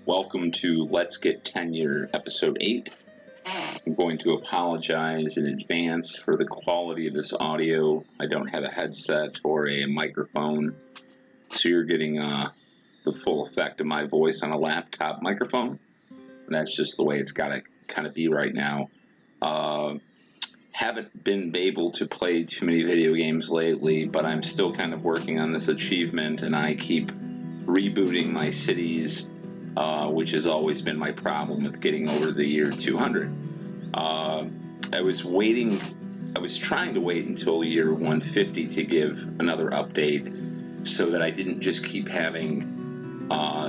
Welcome to Let's Get Tenure, Episode 8. I'm going to apologize in advance for the quality of this audio. I don't have a headset or a microphone, so you're getting the full effect of my voice on a laptop microphone. And that's just the way it's got to kind of be right now. Haven't been able to play too many video games lately, but I'm still kind of working on this achievement, and I keep rebooting my cities, which has always been my problem with getting over the year 200. I was trying to wait until year 150 to give another update so that I didn't just keep having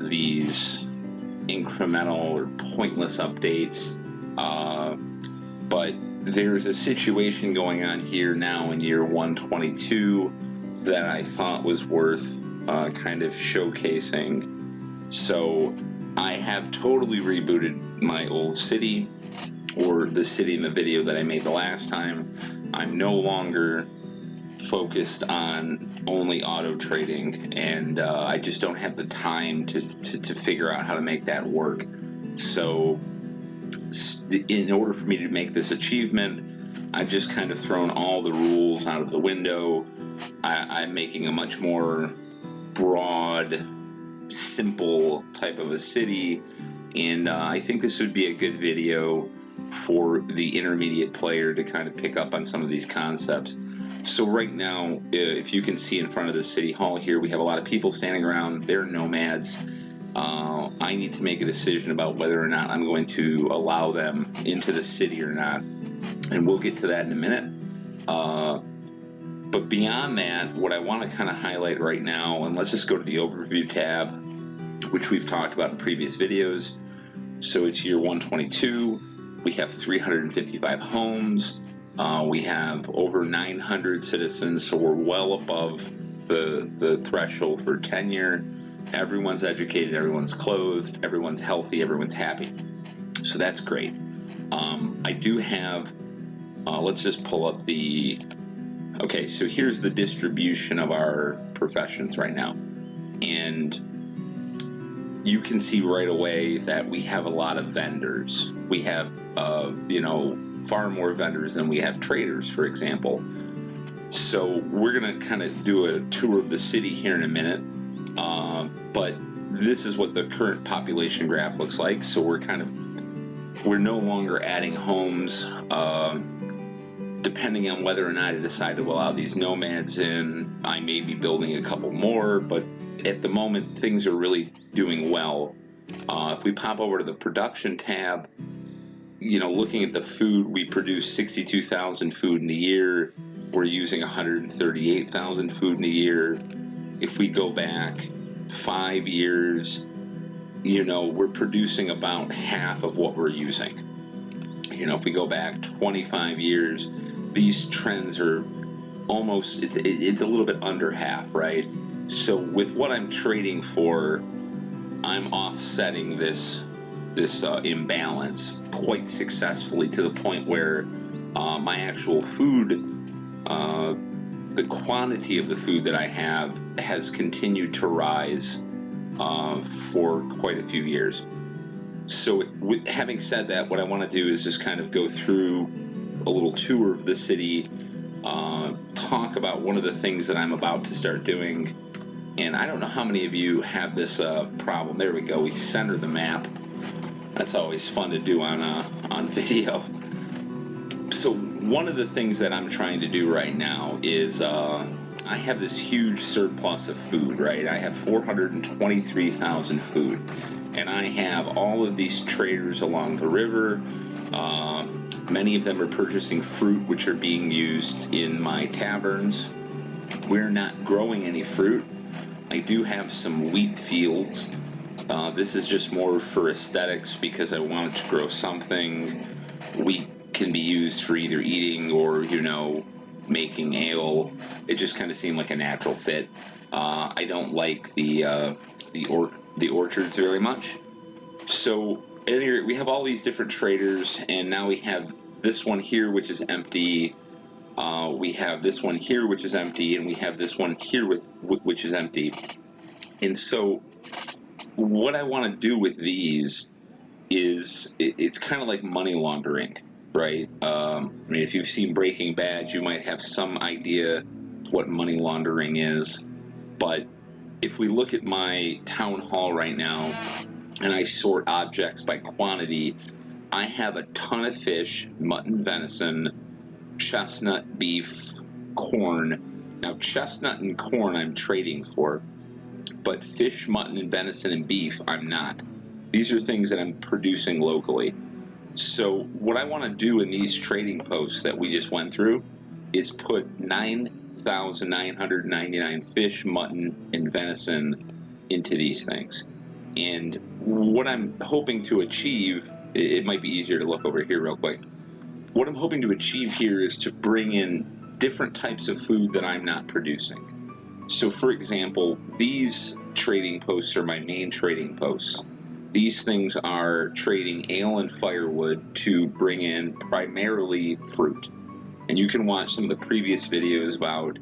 these incremental or pointless updates. But there's a situation going on here now in year 122 that I thought was worth kind of showcasing. So I have totally rebooted my old city, or the city in the video that I made the last time. I'm no longer focused on only auto trading, and I just don't have the time to figure out how to make that work. So in order for me to make this achievement, I've just kind of thrown all the rules out of the window. I'm making a much more broad, simple type of a city, and I think this would be a good video for the intermediate player to kind of pick up on some of these concepts. So right now, if you can see in front of the city hall here, we have a lot of people standing around. They're nomads. I need to make a decision about whether or not I'm going to allow them into the city or not, and we'll get to that in a minute. But beyond that, what I want to kind of highlight right now, and let's just go to the overview tab, which we've talked about in previous videos. So it's year 122. We have 355 homes. We have over 900 citizens, so we're well above the threshold for tenure. Everyone's educated, everyone's clothed, everyone's healthy, everyone's happy. So that's great. I do have, let's just pull up the, okay, so here's the distribution of our professions right now. And you can see right away that we have a lot of vendors. We have, far more vendors than we have traders, for example. So we're going to kind of do a tour of the city here in a minute. But this is what the current population graph looks like. So we're no longer adding homes, depending on whether or not I decide to allow these nomads in. I may be building a couple more, but at the moment, things are really doing well. If we pop over to the production tab, looking at the food, we produce 62,000 food in a year. We're using 138,000 food in a year. If we go back 5 years, we're producing about half of what we're using. If we go back 25 years, these trends are almost, it's a little bit under half, right? So with what I'm trading for, I'm offsetting this imbalance quite successfully, to the point where my actual food, the quantity of the food that I have has continued to rise for quite a few years. So having said that, what I want to do is just kind of go through a little tour of the city, talk about one of the things that I'm about to start doing. And I don't know how many of you have this problem. There we go. We center the map. That's always fun to do on video. So one of the things that I'm trying to do right now is I have this huge surplus of food, right? I have 423,000 food. And I have all of these traders along the river. Many of them are purchasing fruit, which are being used in my taverns. We're not growing any fruit. I do have some wheat fields. This is just more for aesthetics because I wanted to grow something. Wheat can be used for either eating or, making ale. It just kind of seemed like a natural fit. I don't like the orchards very much. So at any rate, we have all these different traders, and now we have this one here, which is empty. We have this one here, which is empty, and we have this one here which is empty. And so what I want to do with these is it's kind of like money laundering, right? I mean, if you've seen Breaking Bad, you might have some idea what money laundering is. But if we look at my town hall right now and I sort objects by quantity, I have a ton of fish, mutton, venison, chestnut, beef, corn. Now, chestnut and corn I'm trading for, but fish, mutton, and venison and beef I'm not. These are things that I'm producing locally. So what I want to do in these trading posts that we just went through is put 9,999 fish, mutton, and venison into these things. And what I'm hoping to achieve, it might be easier to look over here real quick. What I'm hoping to achieve here is to bring in different types of food that I'm not producing. So for example, these trading posts are my main trading posts. These things are trading ale and firewood to bring in primarily fruit. And you can watch some of the previous videos about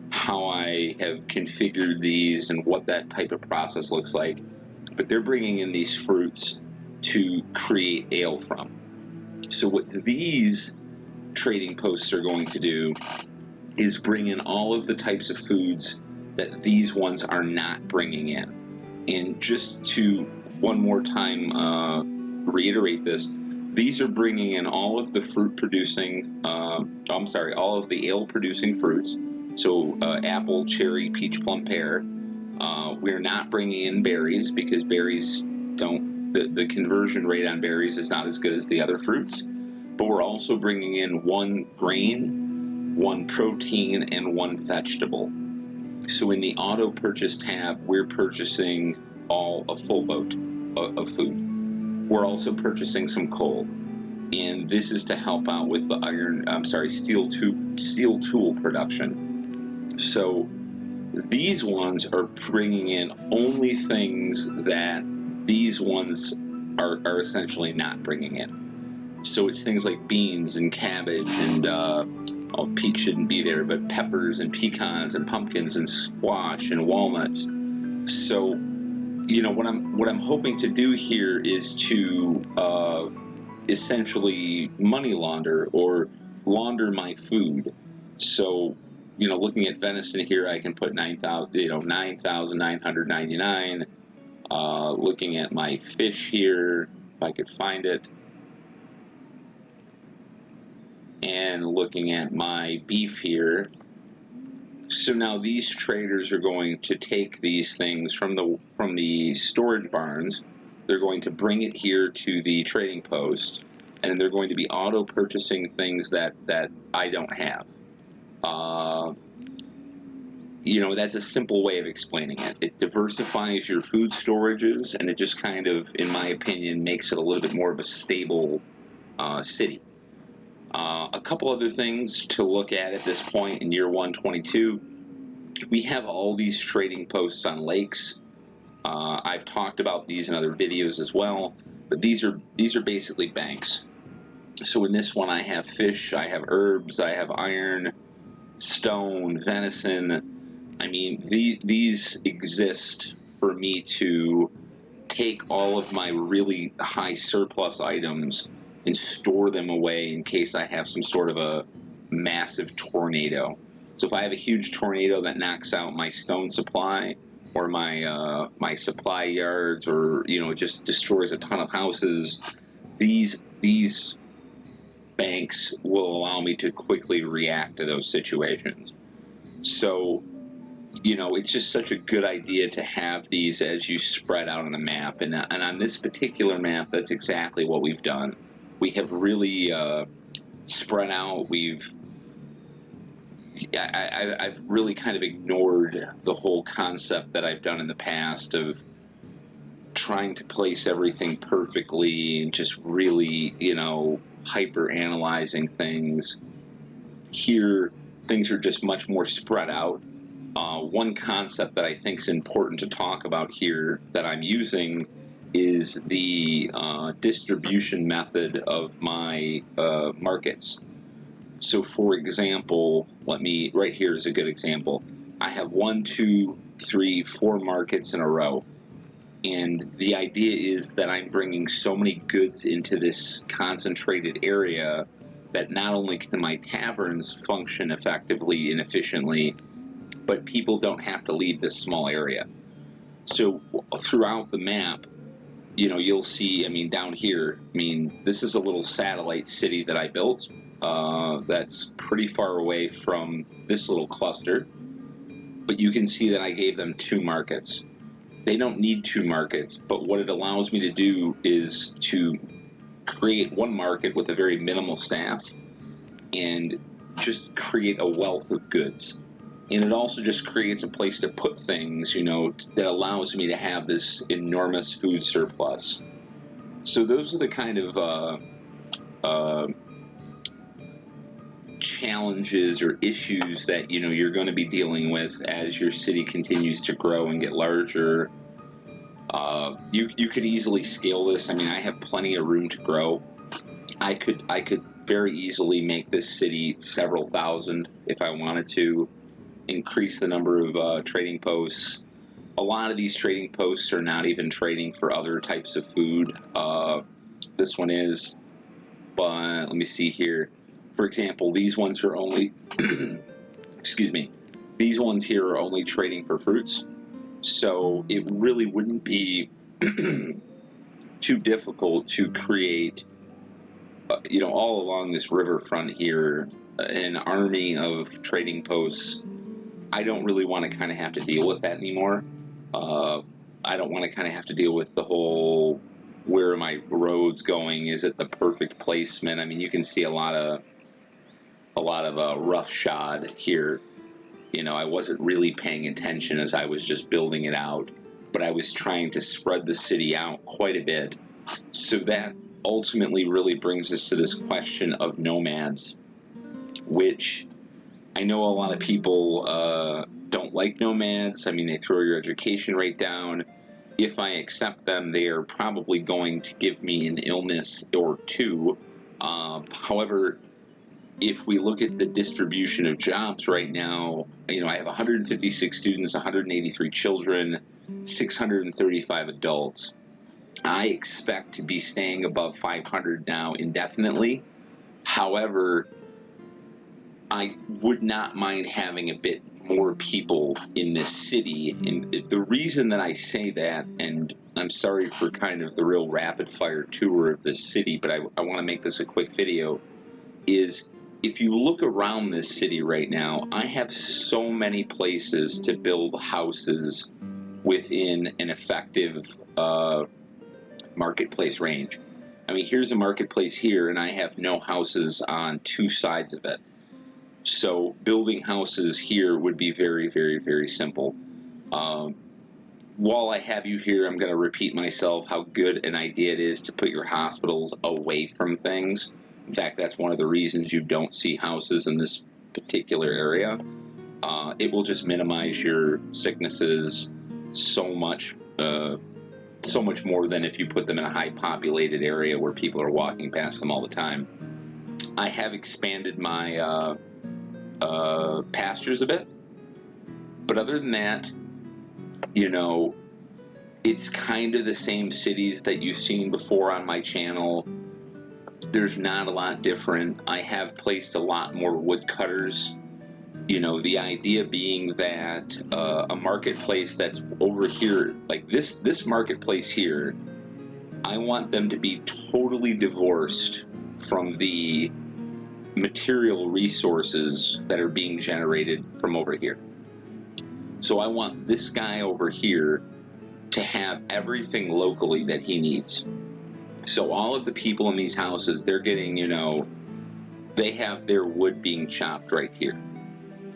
how I have configured these and what that type of process looks like. But they're bringing in these fruits to create ale from. So what these trading posts are going to do is bring in all of the types of foods that these ones are not bringing in. And just to one more time reiterate this, these are bringing in all of the fruit producing, all of the ale producing fruits. So apple, cherry, peach, plum, pear. We're not bringing in berries because berries the conversion rate on berries is not as good as the other fruits. But we're also bringing in one grain, one protein, and one vegetable. So in the auto purchase tab, we're purchasing a full boat of food. We're also purchasing some coal, and this is to help out with the steel tool production. So these ones are bringing in only things that these ones are essentially not bringing in. So it's things like beans and cabbage and peach shouldn't be there, but peppers and pecans and pumpkins and squash and walnuts. So, what I'm hoping to do here is to essentially money launder or launder my food. So, looking at venison here, I can put 9,999. Looking at my fish here, if I could find it. And looking at my beef here. So now these traders are going to take these things from the storage barns. They're going to bring it here to the trading post, and they're going to be auto purchasing things that I don't have. That's a simple way of explaining it. It diversifies your food storages, and it just kind of, in my opinion, makes it a little bit more of a stable city. A couple other things to look at this point in year 122. We have all these trading posts on lakes. I've talked about these in other videos as well, but these are basically banks. So in this one, I have fish, I have herbs, I have iron, stone, venison. I mean, these exist for me to take all of my really high surplus items and store them away in case I have some sort of a massive tornado. So if I have a huge tornado that knocks out my stone supply or my supply yards, or just destroys a ton of houses, these banks will allow me to quickly react to those situations. So it's just such a good idea to have these as you spread out on the map. And on this particular map, that's exactly what we've done. We have really spread out. I've really kind of ignored the whole concept that I've done in the past of trying to place everything perfectly and just really, hyper analyzing things. Here, things are just much more spread out. One concept that I think is important to talk about here that I'm using is the distribution method of my markets. So for example, right here is a good example. I have 1, 2, 3, 4 markets in a row. And the idea is that I'm bringing so many goods into this concentrated area that not only can my taverns function effectively and efficiently, but people don't have to leave this small area. So throughout the map, you'll see, down here, this is a little satellite city that I built that's pretty far away from this little cluster. But you can see that I gave them 2 markets. They don't need 2 markets, but what it allows me to do is to create 1 market with a very minimal staff and just create a wealth of goods. And it also just creates a place to put things, that allows me to have this enormous food surplus. So those are the kind of challenges or issues that you're going to be dealing with as your city continues to grow and get larger. You could easily scale this. I have plenty of room to grow. I could very easily make this city several thousand if I wanted to. Increase the number of trading posts. A lot of these trading posts are not even trading for other types of food. This one is, but let me see here. For example, these ones are only, excuse me, these ones here are only trading for fruits. So it really wouldn't be too difficult to create, all along this riverfront here, an army of trading posts. I don't really want to kind of have to deal with that anymore. I don't want to kind of have to deal with the whole, where are my roads going? Is it the perfect placement? You can see a lot of roughshod here. I wasn't really paying attention as I was just building it out, but I was trying to spread the city out quite a bit. So that ultimately really brings us to this question of nomads, which I know a lot of people don't like nomads. They throw your education rate down. If I accept them, they are probably going to give me an illness or 2. However, if we look at the distribution of jobs right now, I have 156 students, 183 children, 635 adults. I expect to be staying above 500 now indefinitely. However, I would not mind having a bit more people in this city. And the reason that I say that, and I'm sorry for kind of the real rapid fire tour of this city, but I want to make this a quick video, is if you look around this city right now, I have so many places to build houses within an effective marketplace range. Here's a marketplace here, and I have no houses on 2 sides of it. So building houses here would be very, very, very simple. While I have you here, I'm going to repeat myself how good an idea it is to put your hospitals away from things. In fact, that's one of the reasons you don't see houses in this particular area. It will just minimize your sicknesses so much more than if you put them in a high populated area where people are walking past them all the time. I have expanded my pastures a bit, but other than that, it's kind of the same cities that you've seen before on my channel. There's not a lot different. I have placed a lot more woodcutters. The idea being that a marketplace that's over here, like this marketplace here, I want them to be totally divorced from the material resources that are being generated from over here. So I want this guy over here to have everything locally that he needs. So all of the people in these houses, they're getting, they have their wood being chopped right here.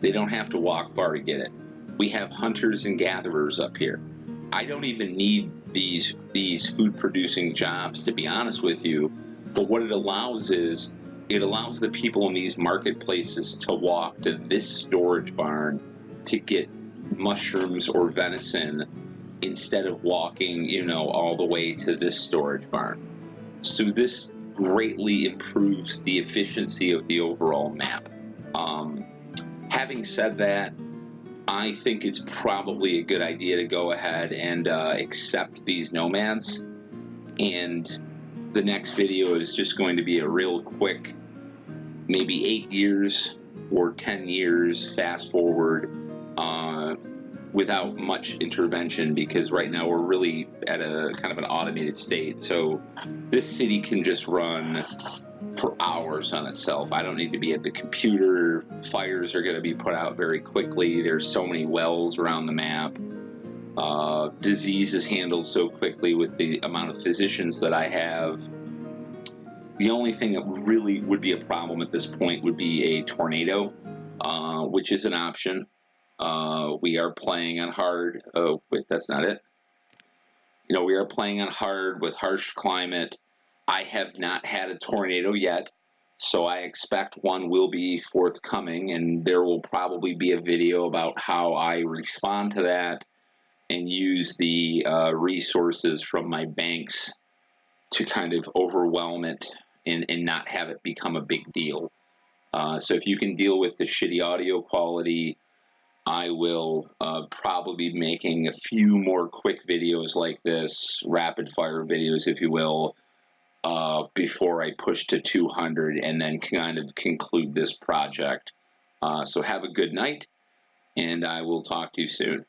They don't have to walk far to get it. We have hunters and gatherers up here. I don't even need these food producing jobs, to be honest with you. But what it allows is, it allows the people in these marketplaces to walk to this storage barn to get mushrooms or venison instead of walking, all the way to this storage barn. So this greatly improves the efficiency of the overall map. Having said that, I think it's probably a good idea to go ahead and accept these nomads. And the next video is just going to be a real quick, maybe 8 years or 10 years fast forward without much intervention, because right now we're really at a kind of an automated state. So this city can just run for hours on itself. I don't need to be at the computer. Fires are going to be put out very quickly. There's so many wells around the map. Disease is handled so quickly with the amount of physicians that I have. The only thing that really would be a problem at this point would be a tornado, which is an option. We are playing on hard. Oh, wait, that's not it. We are playing on hard with harsh climate. I have not had a tornado yet, so I expect one will be forthcoming, and there will probably be a video about how I respond to that and use the resources from my banks to kind of overwhelm it and not have it become a big deal. So if you can deal with the shitty audio quality, I will probably be making a few more quick videos like this, rapid fire videos, if you will, before I push to 200 and then kind of conclude this project. So have a good night, and I will talk to you soon.